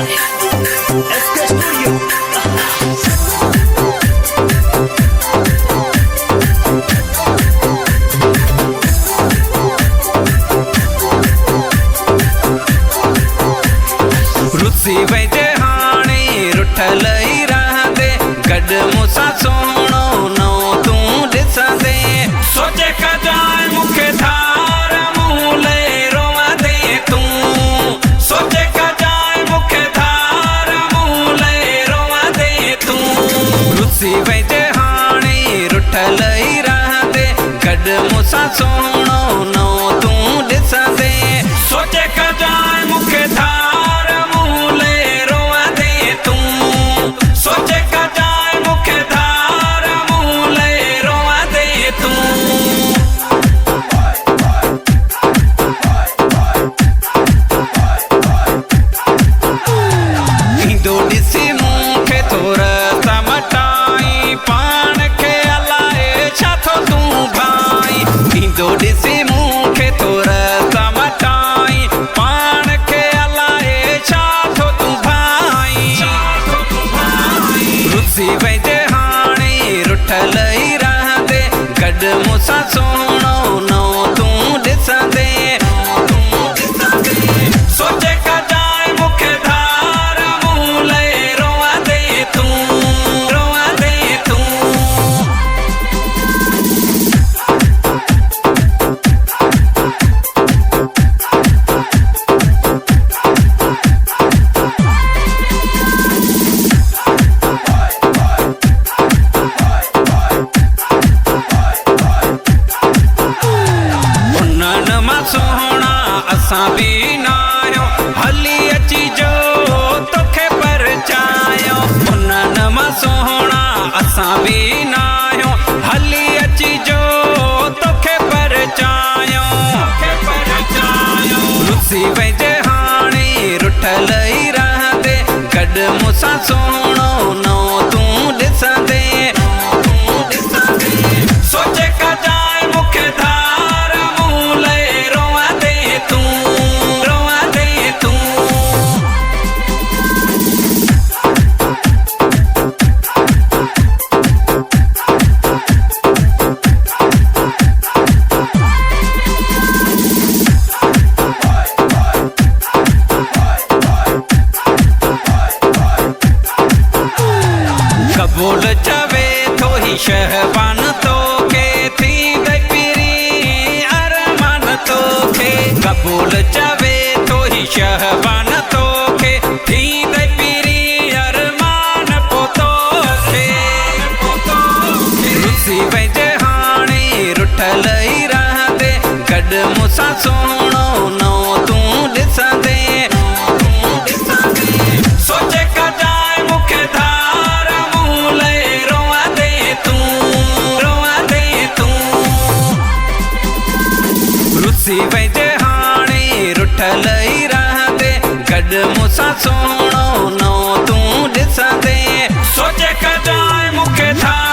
SK Studio. रुसी वैजे हाणे रुठल ई रहंदे गॾु मूंसां सोहणो नओ तूं ॾिसंदे सोचे कजाए मूंखे धार मूं लहे रोवंदे तूं सोचे कजाए मूंखे धार मूं लहे रोवंदे तूं रुसी वैजे हाणे रुठल ई रहंदे गॾु मूंसां सोहणो नओ तूं ॾिसंदे सोचे कजाए मूंखे धार सोचे कजाए मूंखे धार मूं लहे रोवंदे ईंदो ॾिसी मूंखे थोर मटाई पाण खे अलाए छा थो तूं भाई ईंदो ॾिसी मूंखे थोर मटाई पाण खे अलाए छा थो तूं भाई रुसी वैजे हाणे रुठल ई रहंदे गॾु मूंसां सोहणो नओ तूं ॾिसंदे सोचे कजाए मूंखे धार मूं लहे रोवंदे तूं रोवंदे तूं सोहणा असां बि न आहियूं हली अची जो तोखे परचायो उन्हनि मां सोहणा असां बि न आहियूं हली अची जो तोखे परचायो रुसी वैजे हाणे रुठल ई रहंदे गॾु मूंसां सोहणो नओ तूं ॾिसंदे सोचे कजाए मूंखे धार मूं लहे रोवंदे तूं कबूल चवे थो ही शहबान तोखे थी गई पीरी अरमान तोखे कबूल चवे थो ही शहबान तोखे थी गई पीरी अरमान पोतोखे रुसी वैजे हाणे रुठल ई रहंदे गॾु मूंसां सोहणो नओ तूं ॾिसंदे सोचे कजाए मूंखे धार मूं लहे रोवंदे तूं रुसी वैजे हाणे रुठल ई रहंदे गॾु मूंसां सोहणो नओ तूं ॾिसंदे सोचे कजाए मूंखे धार